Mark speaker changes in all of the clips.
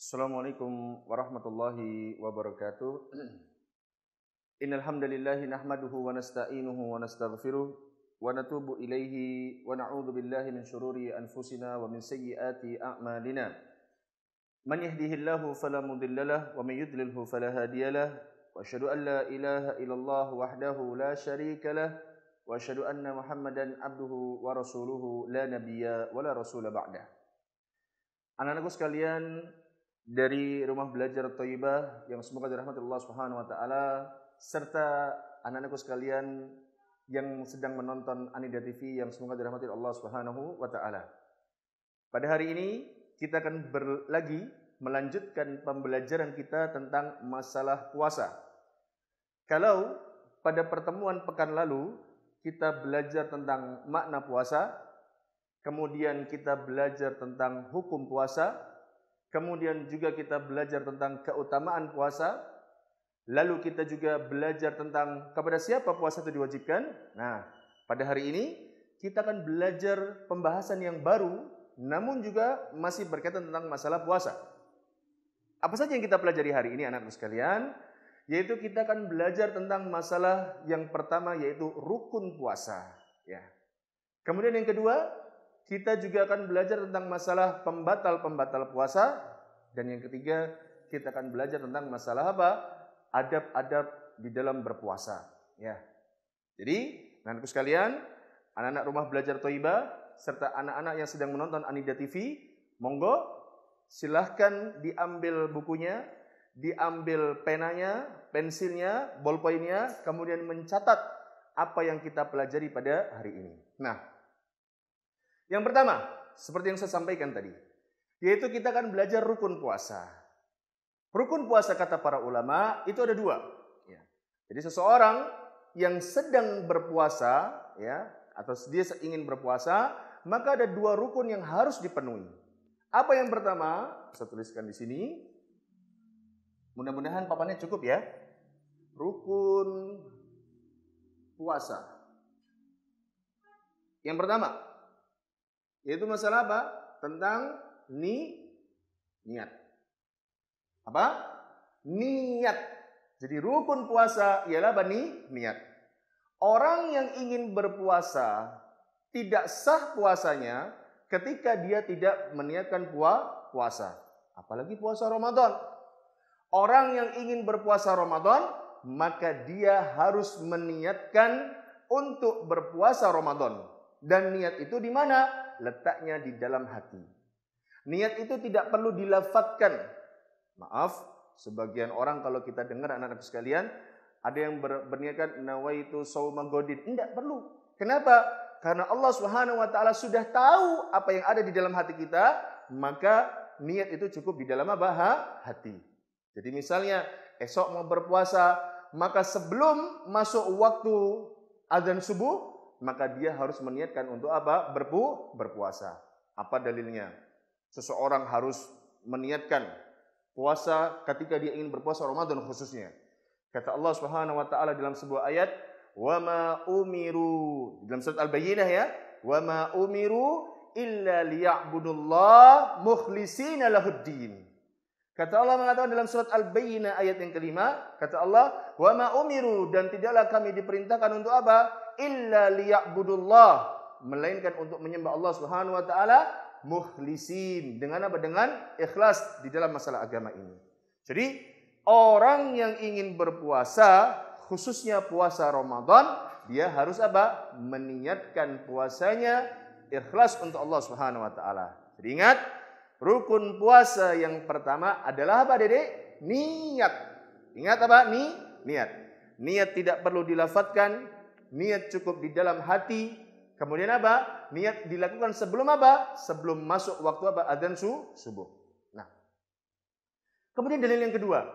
Speaker 1: Assalamualaikum warahmatullahi wabarakatuh. Innal hamdalillah nahmaduhu wa nasta'inuhu wa nastaghfiruh wa natubu ilaihi wa na'udzu billahi min shururi anfusina wa min sayyiati a'malina. Man yahdihillahu fala mudhillalah wa man yudlilhu fala hadiyalah. Wa asyhadu an la ilaha illallah wahdahu la syarikalah wa asyhadu anna Muhammadan abduhu wa rasuluhu la nabiyya wa la rasula ba'dah. Anak-anakku sekalian, dari Rumah Belajar Thayyibah yang semoga dirahmati Allah Subhanahu wa taala, serta anak-anakku sekalian yang sedang menonton Anida TV yang semoga dirahmati Allah Subhanahu wa taala. Pada hari ini kita akan lagi melanjutkan pembelajaran kita tentang masalah puasa. Kalau pada pertemuan pekan lalu kita belajar tentang makna puasa, kemudian kita belajar tentang hukum puasa, kemudian juga kita belajar tentang keutamaan puasa. Lalu kita juga belajar tentang kepada siapa puasa itu diwajibkan. Nah, pada hari ini kita akan belajar pembahasan yang baru, namun juga masih berkaitan tentang masalah puasa. Apa saja yang kita pelajari hari ini anak-anak sekalian? Yaitu kita akan belajar tentang masalah yang pertama, yaitu rukun puasa. Ya. Kemudian yang kedua, kita juga akan belajar tentang masalah pembatal-pembatal puasa. Dan yang ketiga, kita akan belajar tentang masalah apa? Adab-adab di dalam berpuasa. Ya. Jadi, anak-anakku sekalian, anak-anak Rumah Belajar Thayyibah, serta anak-anak yang sedang menonton Anida TV, monggo silahkan diambil bukunya, diambil penanya, pensilnya, ballpointnya, kemudian mencatat apa yang kita pelajari pada hari ini. Nah, yang pertama, seperti yang saya sampaikan tadi, yaitu kita akan belajar rukun puasa. Rukun puasa kata para ulama itu ada dua. Ya. Jadi seseorang yang sedang berpuasa, ya, atau dia ingin berpuasa, maka ada dua rukun yang harus dipenuhi. Apa yang pertama? Saya tuliskan di sini. Mudah-mudahan papannya cukup ya. Rukun puasa. Yang pertama, yaitu masalah apa? Tentang niat. Apa? Niat. Jadi rukun puasa ialah apa? Niat. Orang yang ingin berpuasa tidak sah puasanya ketika dia tidak meniatkan puasa. Apalagi puasa Ramadan. Orang yang ingin berpuasa Ramadan, maka dia harus meniatkan untuk berpuasa Ramadan. Dan niat itu di mana? Letaknya di dalam hati. Niat itu tidak perlu dilafatkan. Maaf, sebagian orang kalau kita dengar anak-anak sekalian, ada yang berniatkan nawaitu shauma ghadin. Tidak perlu. Kenapa? Karena Allah Subhanahu wa taala sudah tahu apa yang ada di dalam hati kita, maka niat itu cukup di dalam apa? Hati. Jadi misalnya esok mau berpuasa, maka sebelum masuk waktu azan subuh, maka dia harus meniatkan untuk apa? Berpuasa. Apa dalilnya? Seseorang harus meniatkan puasa ketika dia ingin berpuasa Ramadan khususnya. Kata Allah Subhanahu wa taala dalam sebuah ayat, "Wa ma umiru", dalam surat Al-Bayyinah ya, "Wa ma umiru illa liya'budullah mukhlishina lahuddin." Kata Allah mengatakan dalam surat Al-Bayyinah ayat yang kelima, kata Allah, "Wa ma umiru", dan tidaklah kami diperintahkan untuk apa? Illa liya'budullah, melainkan untuk menyembah Allah Subhanahu wa taala mukhlisin, dengan apa? Dengan ikhlas di dalam masalah agama ini. Jadi, orang yang ingin berpuasa, khususnya puasa Ramadan, dia harus apa? Meniatkan puasanya ikhlas untuk Allah Subhanahu wa taala. Jadi ingat, rukun puasa yang pertama adalah apa, Dedek? Niat. Ingat apa? Niat. Niat tidak perlu dilafatkan. Niat cukup di dalam hati. Kemudian apa? Niat dilakukan sebelum apa? Sebelum masuk waktu apa? Adzan subuh. Nah. Kemudian dalil yang kedua.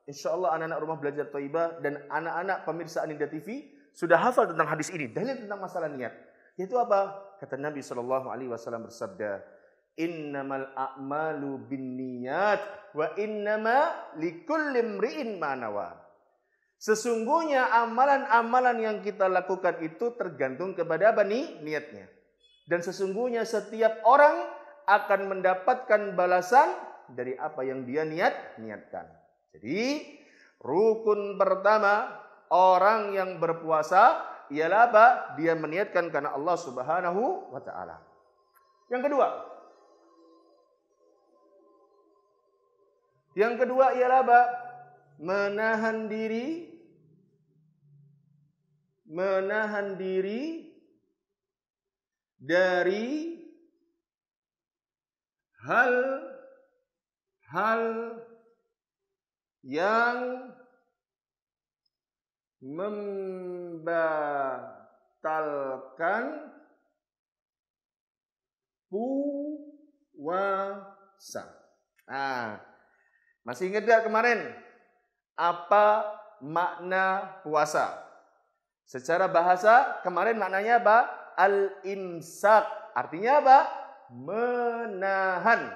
Speaker 1: Insyaallah anak-anak Rumah Belajar Thayyibah dan anak-anak pemirsa Anida TV sudah hafal tentang hadis ini. Dalil tentang masalah niat. Yaitu apa? Kata Nabi SAW bersabda, "Innamal a'malu binniyat wa innama likulli imri'in ma nawa." Sesungguhnya amalan-amalan yang kita lakukan itu tergantung kepada apa niatnya. Dan sesungguhnya setiap orang akan mendapatkan balasan dari apa yang dia niatkan. Jadi rukun pertama orang yang berpuasa ialah apa? Dia meniatkan karena Allah Subhanahu wa taala. Yang kedua ialah apa? Menahan diri dari hal-hal yang membatalkan puasa. Masih ingat gak kemarin apa makna puasa? Secara bahasa kemarin maknanya apa? Al-imsak. Artinya apa? Menahan.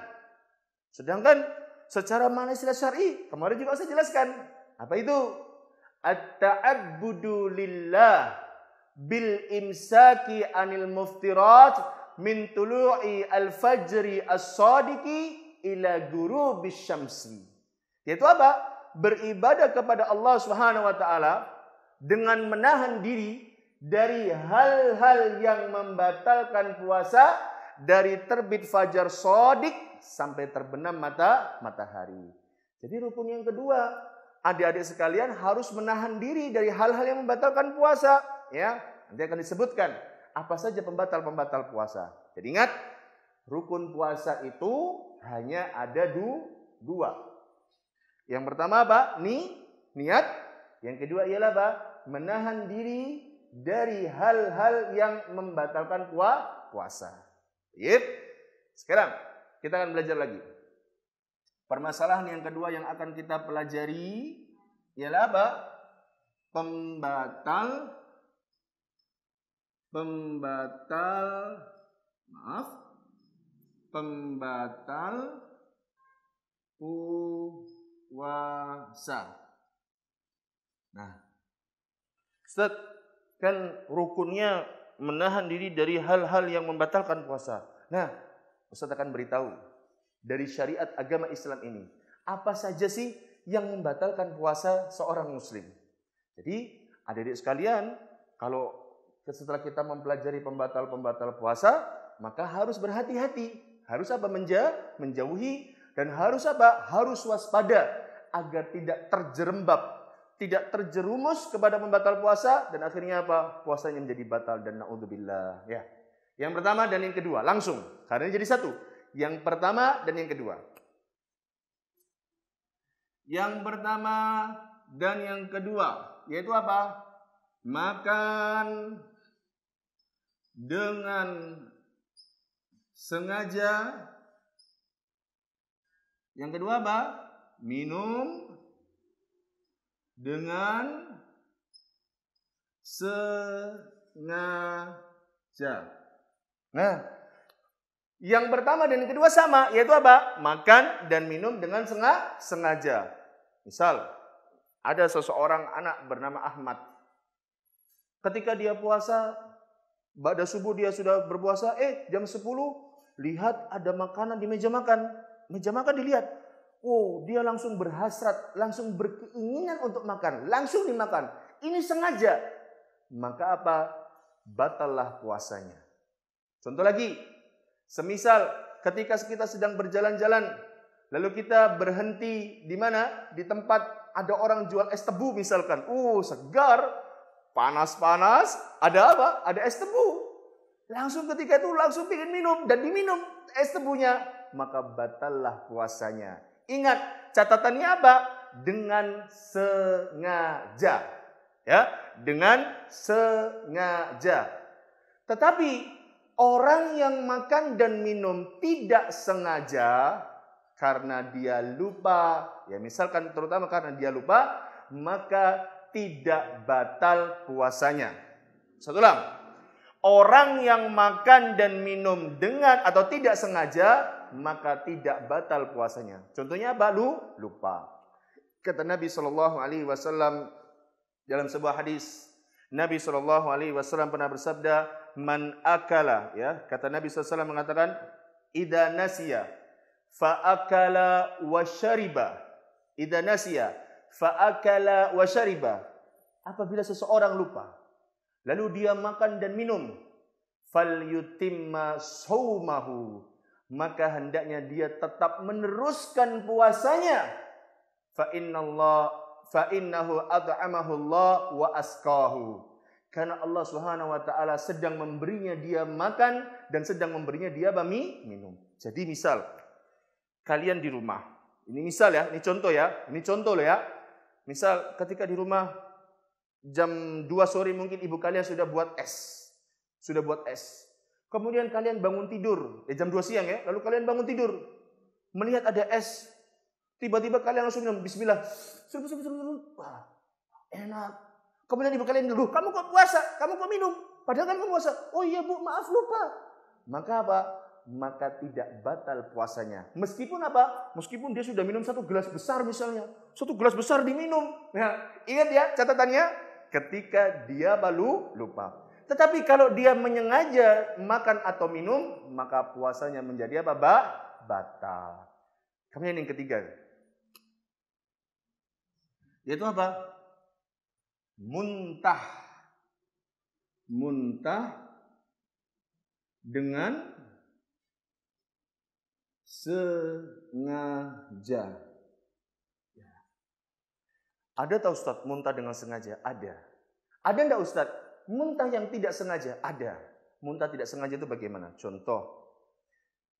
Speaker 1: Sedangkan secara makna istilah syar'i kemarin juga saya jelaskan. Apa itu? At-ta'abbudu lillah bil imsaki anil muftirat min tulu'i al-fajri as-sadiqi ila ghurubis syamsi. Yaitu apa? Beribadah kepada Allah Subhanahu wa taala dengan menahan diri dari hal-hal yang membatalkan puasa dari terbit fajar shadiq sampai terbenam matahari. Jadi rukun yang kedua, adik-adik sekalian harus menahan diri dari hal-hal yang membatalkan puasa, ya. Nanti akan disebutkan apa saja pembatal-pembatal puasa. Jadi ingat, rukun puasa itu hanya ada dua. Yang pertama apa? Niat. Yang kedua ialah apa? Menahan diri dari hal-hal yang membatalkan puasa. Yep. Sekarang kita akan belajar lagi. Permasalahan yang kedua yang akan kita pelajari ialah apa? Pembatal puasa. Nah, Ustaz, kan rukunnya menahan diri dari hal-hal yang membatalkan puasa. Nah, Ustaz akan beritahu dari syariat agama Islam ini, apa saja sih yang membatalkan puasa seorang muslim. Jadi, adik-adik sekalian, kalau setelah kita mempelajari pembatal-pembatal puasa, maka harus berhati-hati. Harus apa? Menjauhi, dan harus apa? Harus waspada agar tidak terjerembab, tidak terjerumus kepada pembatal puasa, dan akhirnya apa? Puasanya menjadi batal dan naudzubillah. Ya. Yang pertama dan yang kedua langsung, karena ini jadi satu. Yang pertama dan yang kedua. Yang pertama dan yang kedua yaitu apa? Makan dengan sengaja. Yang kedua apa? Minum dengan sengaja. Nah, yang pertama dan yang kedua sama, yaitu apa? Makan dan minum dengan sengaja. Misal, ada seseorang anak bernama Ahmad. Ketika dia puasa, pada subuh dia sudah berpuasa, jam 10, lihat ada makanan di meja makan. Meja makan dilihat. Oh, dia langsung berhasrat, langsung berkeinginan untuk makan, langsung dimakan. Ini sengaja. Maka apa? Batallah puasanya. Contoh lagi, semisal ketika kita sedang berjalan-jalan, lalu kita berhenti di mana? Di tempat ada orang jual es tebu misalkan. Segar, panas-panas, ada apa? Ada es tebu. Langsung ketika itu langsung ingin minum dan diminum es tebunya, maka batallah puasanya. Ingat, catatannya apa? Dengan sengaja. Ya, dengan sengaja. Tetapi orang yang makan dan minum tidak sengaja karena dia lupa, ya misalkan terutama karena dia lupa, maka tidak batal puasanya. Satu ulang. Orang yang makan dan minum dengan atau tidak sengaja, maka tidak batal puasanya. Contohnya apa? Lupa. Kata Nabi SAW dalam sebuah hadis, Nabi SAW pernah bersabda, man akala, ya, kata Nabi SAW mengatakan, idza nasiya fa'akala wa syariba. Idza nasiya fa'akala wa syariba. Apabila seseorang lupa, lalu dia makan dan minum, falyutimma shaumahu, maka hendaknya dia tetap meneruskan puasanya. Fa innahu at'amahu Allah wa asqahu. Karena Allah Subhanahu wa taala sedang memberinya dia makan dan sedang memberinya dia minum. Jadi misal kalian di rumah, ini misal ya, ini contoh loh ya. Misal ketika di rumah jam 2 sore mungkin ibu kalian sudah buat es. Kemudian kalian bangun tidur, jam 2 siang ya, lalu kalian bangun tidur, melihat ada es. Tiba-tiba kalian langsung minum, bismillah. Wah, enak. Kemudian ibu kalian bilang, kamu kok puasa? Kamu kok minum? Padahal kan kamu puasa. Oh iya bu, maaf lupa. Maka apa? Maka tidak batal puasanya. Meskipun apa? Meskipun dia sudah minum 1 gelas besar misalnya. 1 gelas besar diminum. Nah, ingat ya catatannya. Ketika dia baru lupa. Tetapi kalau dia menyengaja makan atau minum, maka puasanya menjadi apa? Batal. Kemudian yang ketiga. Yaitu apa? Muntah dengan sengaja. Ada tak Ustaz muntah dengan sengaja? Ada. Ada enggak Ustaz muntah yang tidak sengaja? Ada. Muntah tidak sengaja itu bagaimana? Contoh,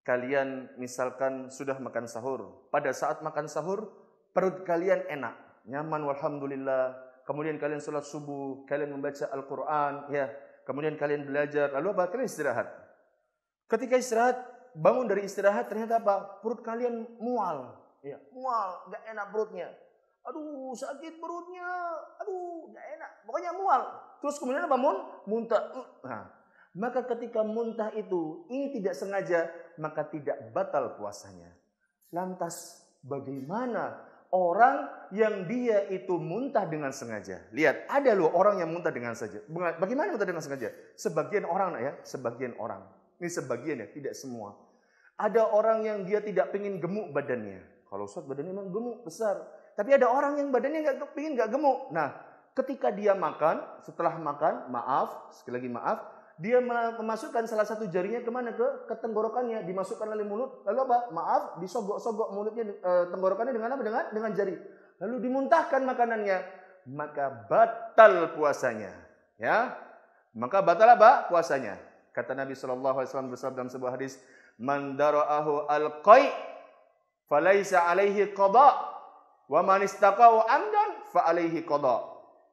Speaker 1: kalian misalkan sudah makan sahur. Pada saat makan sahur, perut kalian enak, nyaman walhamdulillah. Kemudian kalian sholat subuh, kalian membaca Al-Quran, ya. Kemudian kalian belajar, lalu apa? Kalian istirahat. Ketika istirahat, bangun dari istirahat, ternyata apa? Perut kalian mual, ya, mual, gak enak perutnya. Aduh, sakit perutnya, aduh, gak enak, pokoknya mual. Terus kemudian apa? Muntah. Nah, maka ketika muntah itu, ini tidak sengaja, maka tidak batal puasanya. Lantas, bagaimana orang yang dia itu muntah dengan sengaja? Lihat, ada loh orang yang muntah dengan sengaja. Bagaimana muntah dengan sengaja? Sebagian orang ya, sebagian orang. Ini sebagian ya, tidak semua. Ada orang yang dia tidak pengen gemuk badannya. Kalau Ustaz badannya memang gemuk, besar. Tapi ada orang yang badannya nggak gemuk. Nah, ketika dia makan, setelah makan, sekali lagi maaf, dia memasukkan salah satu jarinya kemana? Ke tenggorokannya, dimasukkan oleh mulut. Lalu apa? Maaf, disogok-sogok mulutnya, tenggorokannya dengan apa? Dengan jari. Lalu dimuntahkan makanannya, maka batal puasanya. Ya, maka batal apa? Puasanya. Kata Nabi SAW bersabda dalam sebuah hadis, "Man dara'ahu al-qai' falaisa alaihi qada, wa man istaqa'u amdan fa alaihi qada."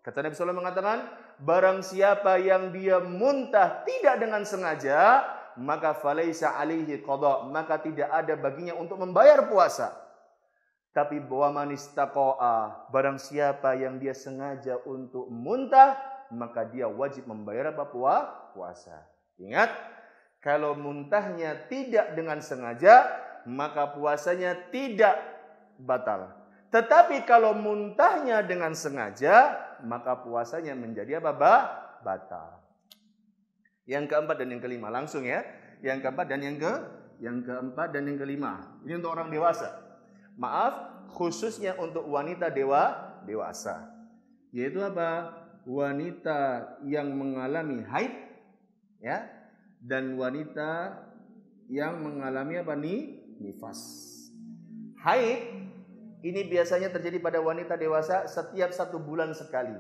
Speaker 1: Kata Nabi SAW mengatakan, barang siapa yang dia muntah tidak dengan sengaja, maka falaisa alaihi qada, maka tidak ada baginya untuk membayar puasa. Tapi wa man istaqa'a, barang siapa yang dia sengaja untuk muntah, maka dia wajib membayar apa? Puasa. Ingat, kalau muntahnya tidak dengan sengaja, maka puasanya tidak batal. Tetapi kalau muntahnya dengan sengaja, maka puasanya menjadi apa? Batal. Yang keempat dan yang kelima, langsung ya. Yang keempat dan yang keempat dan yang kelima. Ini untuk orang dewasa. Maaf, khususnya untuk wanita dewasa. Yaitu apa? Wanita yang mengalami haid, ya, dan wanita yang mengalami apa? Nifas. Haid ini biasanya terjadi pada wanita dewasa setiap 1 bulan sekali.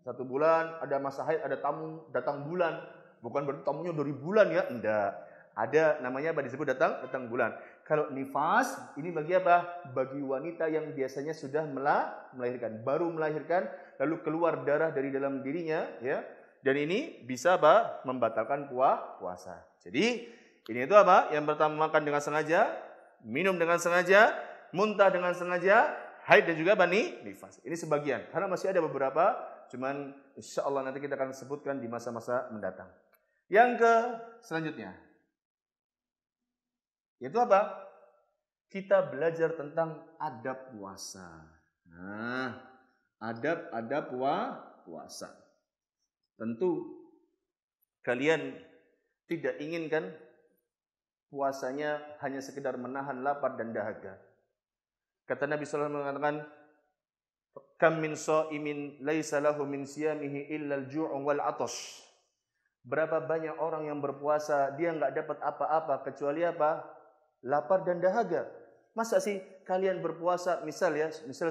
Speaker 1: 1 bulan ada masa haid, ada tamu datang bulan. Bukan berarti tamunya dari bulan ya, enggak. Ada namanya apa disebut datang bulan. Kalau nifas ini bagi apa? Bagi wanita yang biasanya sudah melahirkan, baru melahirkan, lalu keluar darah dari dalam dirinya, ya. Dan ini bisa apa? Membatalkan puasa. Jadi ini itu apa? Yang pertama makan dengan sengaja, minum dengan sengaja, muntah dengan sengaja, haid dan juga nifas. Ini sebagian. Karena masih ada beberapa, cuman insya Allah nanti kita akan sebutkan di masa-masa mendatang. Yang selanjutnya, yaitu apa? Kita belajar tentang adab puasa. Nah, adab puasa. Tentu kalian tidak inginkan puasanya hanya sekedar menahan lapar dan dahaga. Kata Nabi sallallahu alaihi wasallam mengatakan, "Kam min sha'imin laisa lahu min siyamihi illa al-ju' wal 'atash." Berapa banyak orang yang berpuasa, dia enggak dapat apa-apa kecuali apa? Lapar dan dahaga. Masa sih kalian berpuasa, misal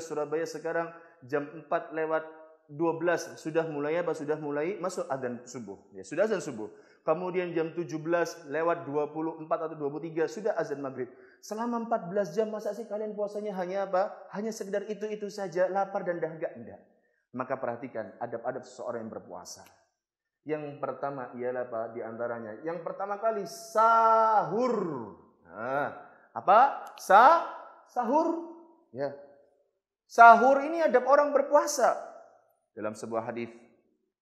Speaker 1: Surabaya sekarang jam 4 lewat 12 sudah mulai apa? Sudah mulai masuk adzan subuh. Ya, sudah adzan subuh. Kemudian jam 17 lewat 24 atau 23 sudah azan maghrib. Selama 14 jam masa sih kalian puasanya hanya apa? Hanya sekedar itu saja, lapar dan dahaga? Enggak. Maka perhatikan adab-adab seseorang yang berpuasa. Yang pertama ialah apa? Di antaranya. Yang pertama kali sahur. Nah, apa? Sahur. Ya. Sahur ini adab orang berpuasa. Dalam sebuah hadis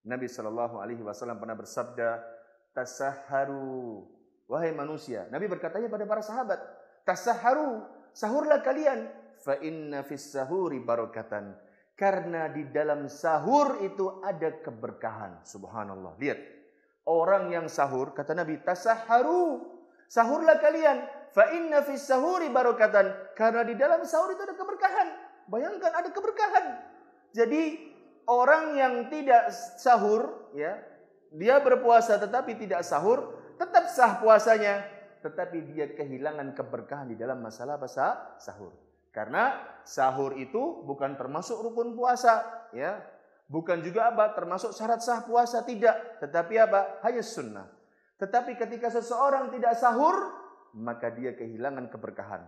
Speaker 1: Nabi sallallahu alaihi wasallam pernah bersabda, "Tasahharu, wahai manusia." Nabi berkatanya pada para sahabat, "Tasahharu, sahurlah kalian, fa inna fis sahuri barakatan." Karena di dalam sahur itu ada keberkahan. Subhanallah. Lihat. Orang yang sahur, kata Nabi, "Tasahharu, sahurlah kalian, fa inna fis sahuri barakatan." Karena di dalam sahur itu ada keberkahan. Bayangkan ada keberkahan. Jadi orang yang tidak sahur, ya, dia berpuasa tetapi tidak sahur, tetap sah puasanya, tetapi dia kehilangan keberkahan di dalam masalah sahur. Karena sahur itu bukan termasuk rukun puasa, ya. Bukan juga apa? Termasuk syarat sah puasa, tidak. Tetapi apa? Hanya sunnah. Tetapi ketika seseorang tidak sahur, maka dia kehilangan keberkahan.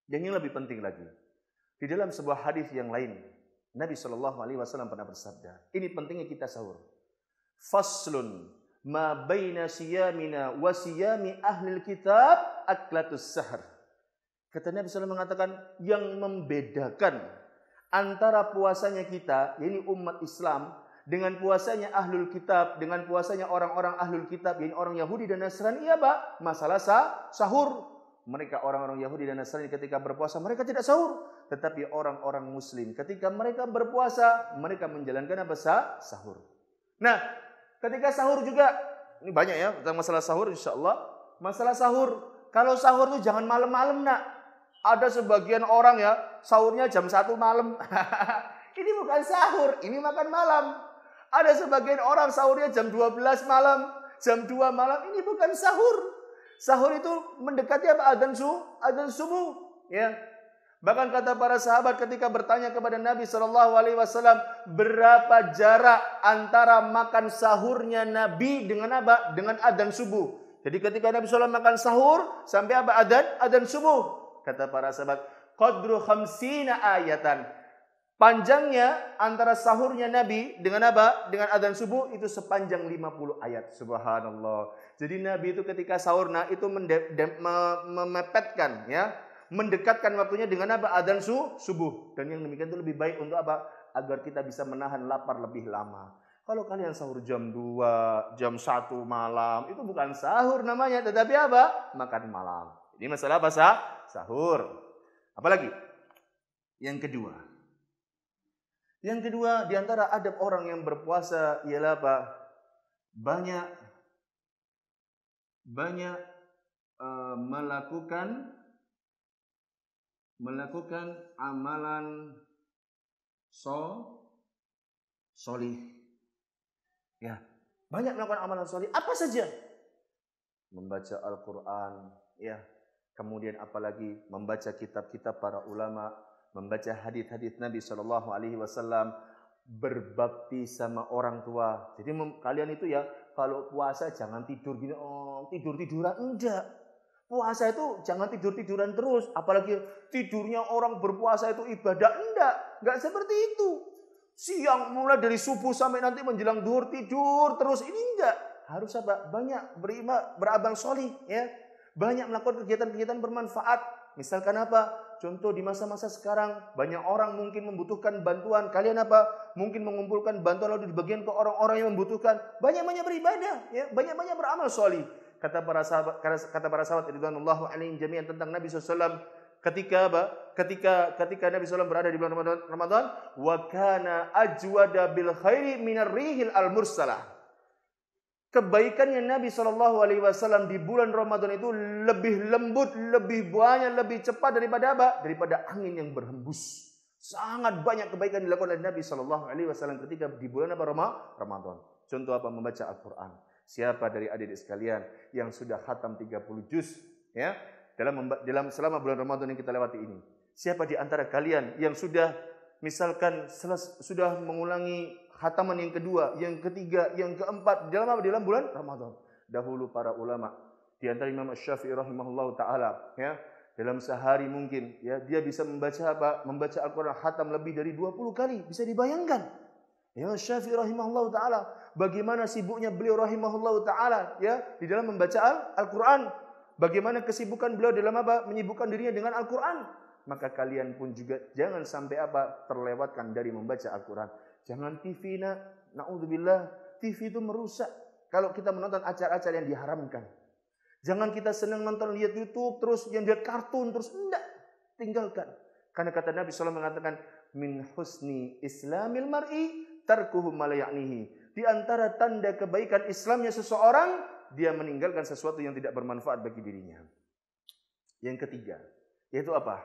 Speaker 1: Dan yang lebih penting lagi, di dalam sebuah hadis yang lain, Nabi Shallallahu Alaihi Wasallam pernah bersabda, ini pentingnya kita sahur. Faslun ma baina siyamina wa siyami ahlil kitab aklatus sahar. Kata Nabi SAW mengatakan, yang membedakan antara puasanya kita, yakni umat Islam, dengan puasanya ahlul kitab, dengan puasanya orang-orang ahlul kitab, yakni orang Yahudi dan Nasrani, iya Pak, masalah sahur. Mereka orang-orang Yahudi dan Nasrani ketika berpuasa, mereka tidak sahur. Tetapi orang-orang Muslim ketika mereka berpuasa, mereka menjalankan apa? Sahur. Nah, ketika sahur juga, ini banyak ya tentang masalah sahur insyaallah. Masalah sahur, kalau sahur itu jangan malam-malam nak. Ada sebagian orang ya, sahurnya jam 1 malam. Ini bukan sahur, ini makan malam. Ada sebagian orang sahurnya jam 12 malam, jam 2 malam, ini bukan sahur. Sahur itu mendekati apa? Adzan subuh, ya. Bahkan kata para sahabat ketika bertanya kepada Nabi Shallallahu Alaihi Wasallam, berapa jarak antara makan sahurnya Nabi dengan apa? Dengan adzan subuh. Jadi ketika Nabi SAW makan sahur sampai apa? Adzan subuh. Kata para sahabat, qadru 50 ayatan. Panjangnya antara sahurnya Nabi dengan apa? Dengan adzan subuh itu sepanjang 50 ayat. Subhanallah. Jadi Nabi itu ketika sahur, nah itu memepetkan, ya, mendekatkan waktunya dengan apa? Adzan subuh. Dan yang demikian itu lebih baik untuk apa? Agar kita bisa menahan lapar lebih lama. Kalau kalian sahur jam 2, jam 1 malam, itu bukan sahur namanya, tetapi apa? Makan malam. Ini masalah apa? Sahur. Apalagi? Yang kedua di antara adab orang yang berpuasa ialah apa? Banyak melakukan amalan solih. Ya, banyak melakukan amalan solih. Apa saja? Membaca Al-Quran, ya. Kemudian apalagi membaca kitab-kitab para ulama, membaca hadis-hadis Nabi Shallallahu Alaihi Wasallam, berbakti sama orang tua. Jadi kalian itu ya, kalau puasa jangan tidur gini, tidur-tiduran, enggak. Puasa itu jangan tidur-tiduran terus, apalagi tidurnya orang berpuasa itu ibadah, enggak seperti itu. Siang mulai dari subuh sampai nanti menjelang zuhur tidur terus, ini enggak. Harus apa? Banyak beramal solih, ya. Banyak melakukan kegiatan-kegiatan bermanfaat. Misalkan apa? Contoh di masa-masa sekarang banyak orang mungkin membutuhkan bantuan. Kalian apa? Mungkin mengumpulkan bantuan lalu dibagikan ke orang-orang yang membutuhkan. Banyak-banyak beribadah, ya. Banyak-banyak beramal solih. Kata para sahabat ridwanullahu alaihim jami'an tentang Nabi SAW ketika Nabi SAW berada di bulan Ramadan, wa kana ajwada bil khairi minar rihil al mursalah. kebaikannya Nabi SAW di bulan Ramadan itu lebih lembut, lebih banyak, lebih cepat daripada apa? Daripada angin yang berhembus. Sangat banyak kebaikan dilakukan oleh Nabi SAW ketika di bulan apa? Ramadan. Contoh apa? Membaca Al-Quran. Siapa dari adik-adik sekalian yang sudah khatam 30 juz ya dalam selama bulan Ramadan yang kita lewati ini? Siapa di antara kalian yang sudah misalkan sudah mengulangi khataman yang kedua, yang ketiga, yang keempat dalam bulan Ramadan? Dahulu para ulama di antara Imam Asy-Syafi'i rahimahullahu taala ya, dalam sehari mungkin ya dia bisa membaca apa? Membaca Al-Qur'an khatam lebih dari 20 kali. Bisa dibayangkan. Imam Asy-Syafi'i rahimahullahu taala bagaimana sibuknya beliau rahimahullahu taala ya di dalam membaca Al-Qur'an. Bagaimana kesibukan beliau dalam apa? Menyibukkan dirinya dengan Al-Qur'an. Maka kalian pun juga jangan sampai apa? Terlewatkan dari membaca Al-Qur'an. Jangan TV na'udzubillah. TV itu merusak kalau kita menonton acara-acara yang diharamkan. Jangan kita senang nonton lihat YouTube terus yang lihat kartun terus enggak, tinggalkan. Karena kata Nabi SAW mengatakan min husni islamil mar'i tarkuhu ma la ya'nihi. Di antara tanda kebaikan Islamnya seseorang, dia meninggalkan sesuatu yang tidak bermanfaat bagi dirinya. Yang ketiga, yaitu apa?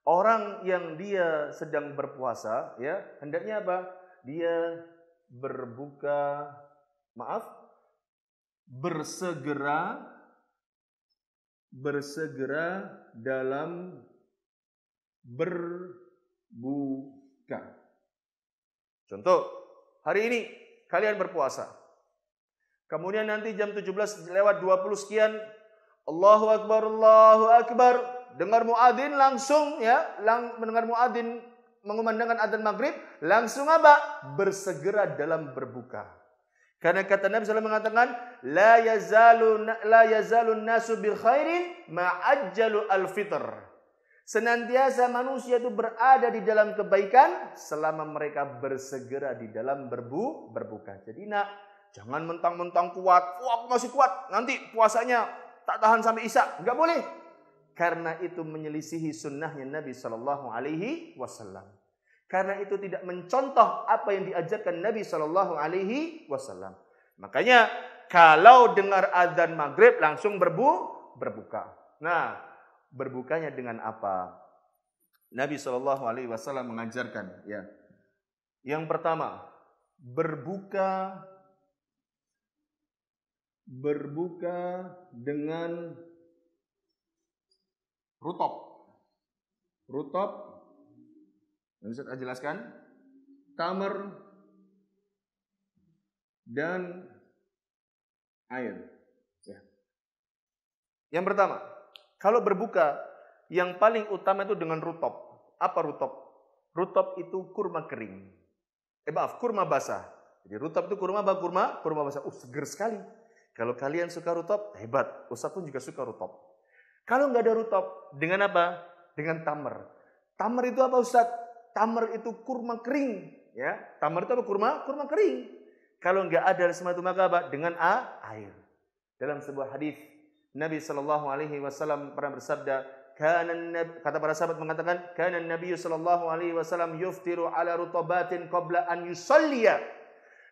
Speaker 1: Orang yang dia sedang berpuasa ya, hendaknya apa? Dia bersegera dalam berbuka. Contoh, hari ini kalian berpuasa. Kemudian nanti jam 17 lewat 20 sekian, Allahu Akbar, Allahu Akbar. Dengar muadzin langsung ya, mendengar muadzin mengumandangkan adzan maghrib, langsung apa? Bersegera dalam berbuka. Karena kata Nabi SAW mengatakan, la yazalun nasu bil khairin ma'ajjalu al-fitr. Senantiasa manusia itu berada di dalam kebaikan selama mereka bersegera di dalam berbuka. Jadi jangan mentang-mentang kuat, wah aku masih kuat, nanti puasanya tak tahan sampai isya, enggak boleh. Karena itu menyelisihi sunnahnya Nabi SAW. Karena itu tidak mencontoh apa yang diajarkan Nabi SAW. Makanya kalau dengar azan maghrib langsung berbuka. Nah, berbukanya dengan apa? Nabi SAW mengajarkan ya. Yang pertama, berbuka dengan rutop. Bisa saya jelaskan? Tamar dan air. Ya. Yang pertama, kalau berbuka, yang paling utama itu dengan rutop. Apa rutop? Rutop itu kurma kering. Kurma basah. Jadi rutop itu kurma basah. Seger sekali. Kalau kalian suka rutop, hebat. Ustaz pun juga suka rutop. Kalau nggak ada rutop, dengan apa? Dengan tamar. Tamar itu apa Ustaz? Tamar itu kurma kering. Ya, tamar itu apa? Kurma kering. Kalau nggak ada semua itu maka apa? Dengan air. Dalam sebuah hadis Nabi SAW pernah bersabda, kata para sahabat mengatakan, kana Nabi SAW yuftiru ala rutabatin qabla an yusalliya.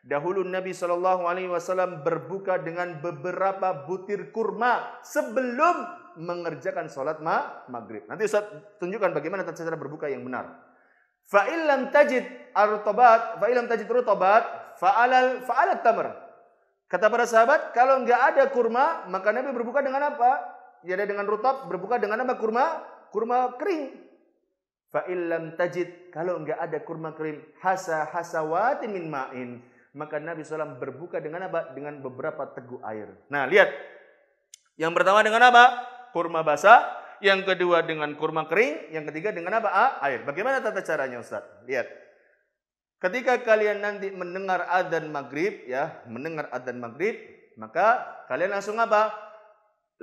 Speaker 1: Dahulu Nabi SAW berbuka dengan beberapa butir kurma sebelum mengerjakan sholat maghrib. Nanti Ustaz tunjukkan bagaimana cara berbuka yang benar. Fa illam tajid rutabat fa'alal tamr. Kata para sahabat, kalau enggak ada kurma, maka Nabi berbuka dengan apa? Ya dengan rutop, berbuka dengan apa? Kurma kering. Fa illam tajid, kalau enggak ada kurma kering, hasawatin min ma'in, maka Nabi SAW berbuka dengan apa? Dengan beberapa teguk air. Nah, lihat. Yang pertama dengan apa? Kurma basah. Yang kedua dengan kurma kering. Yang ketiga dengan apa? Air. Bagaimana tata caranya Ustaz? Lihat. Ketika kalian nanti mendengar adzan maghrib, maka kalian langsung apa?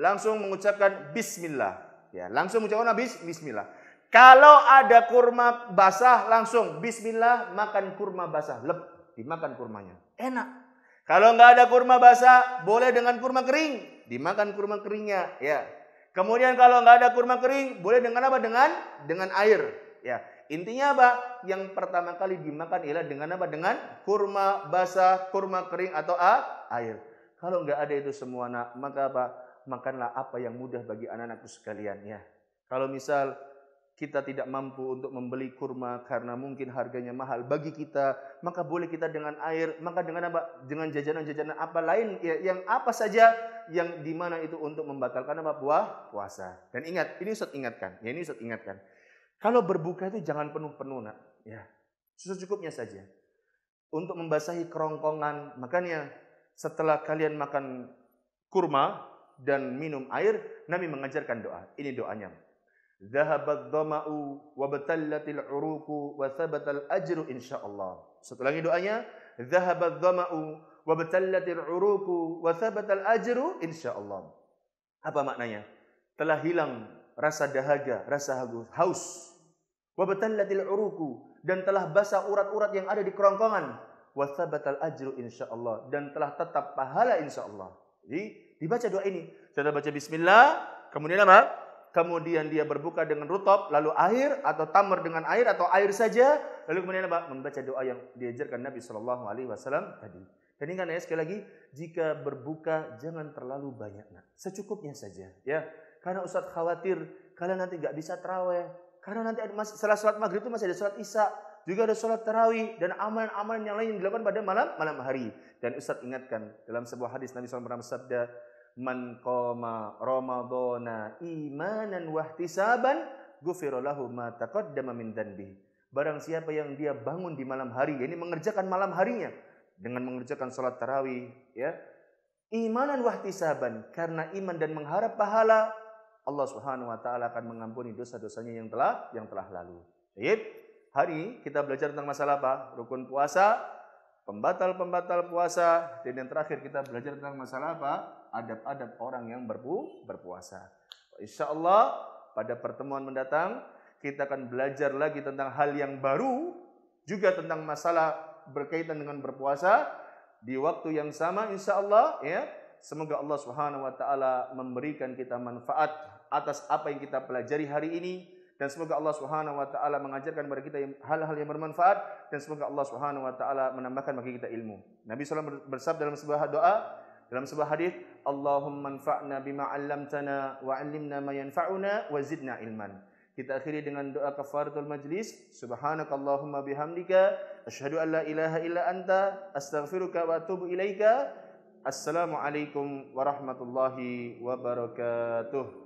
Speaker 1: Langsung mengucapkan bismillah. Ya, langsung mengucapkan bismillah. Kalau ada kurma basah, langsung bismillah, makan kurma basah. Dimakan kurmanya. Enak. Kalau nggak ada kurma basah, boleh dengan kurma kering. Dimakan kurma keringnya. Ya. Kemudian kalau nggak ada kurma kering, boleh dengan apa? Dengan air. Ya. Intinya apa? Yang pertama kali dimakan ialah dengan apa? Dengan kurma basah, kurma kering atau air. Kalau nggak ada itu semua nak, maka apa? Makanlah apa yang mudah bagi anak-anakku sekalian ya. Kalau misal kita tidak mampu untuk membeli kurma karena mungkin harganya mahal bagi kita, maka boleh kita dengan air, maka dengan apa? Dengan jajanan-jajanan apa lain ya, yang apa saja yang dimana itu untuk membatalkan apa? Puasa. Dan ingat, ini Ustaz ingatkan. Ya, ini Ustaz ingatkan. Kalau berbuka itu jangan penuh-penuh nak. Ya, secukupnya saja. Untuk membasahi kerongkongan, makanya setelah kalian makan kurma dan minum air, Nabi mengajarkan doa. Ini doanya. Dhahabat dhama'u wa batallatil uruqu wa thabatal ajru insyaallah. Setelah ini doanya, dhahabat dhama'u wa batallatil uruqu wa thabatal ajru insyaallah. Apa maknanya? Telah hilang rasa dahaga, rasa haus. Wa batallatil uruqu, dan telah basah urat-urat yang ada di kerongkongan. Wa thabatal ajru insyaallah, dan telah tetap pahala insyaallah. Jadi dibaca doa ini. Setelah baca bismillah, kemudian apa? Kemudian dia berbuka dengan rutab, lalu air atau tamar dengan air atau air saja, lalu kemudian apa? Membaca doa yang diajarkan Nabi Shallallahu Alaihi Wasallam tadi. Dan ingat ya sekali lagi, jika berbuka jangan terlalu banyak, nak. Secukupnya saja, ya. Karena Ustaz khawatir kalian nanti nggak bisa taraweh, karena nanti setelah sholat maghrib itu masih ada sholat isya, juga ada sholat tarawih dan amalan-amalan yang lain yang dilakukan pada malam hari. Dan Ustaz ingatkan dalam sebuah hadis Nabi SAW pernah bersabda, man qama ramadhana imanan wahtisaban ghufira lahu ma taqaddama min dhanbi. Barang siapa yang dia bangun di malam hari, ini mengerjakan malam harinya dengan mengerjakan salat tarawih, ya. Imanan wahtisaban, karena iman dan mengharap pahala, Allah Subhanahu wa taala akan mengampuni dosa-dosanya yang telah lalu. Baik. Hari ini kita belajar tentang masalah apa? Rukun puasa, pembatal puasa, dan yang terakhir kita belajar tentang masalah apa? Adab-adab orang yang berpuasa. Insyaallah pada pertemuan mendatang kita akan belajar lagi tentang hal yang baru, juga tentang masalah berkaitan dengan berpuasa di waktu yang sama insyaallah ya. Semoga Allah Subhanahu wa taala memberikan kita manfaat atas apa yang kita pelajari hari ini, dan semoga Allah Subhanahu wa taala mengajarkan kepada kita hal-hal yang bermanfaat, dan semoga Allah Subhanahu wa taala menambahkan bagi kita ilmu. Nabi SAW bersabda dalam sebuah doa, dalam sebuah hadis, Allahumma anfa'na bima 'allamtana wa 'allimna ma yanfa'una wa zidna ilman. Kita akhiri dengan doa kafaratul majlis. Subhanakallahumma bihamdika asyhadu an la ilaha illa anta astaghfiruka wa atubu ilaika. Assalamualaikum warahmatullahi wabarakatuh.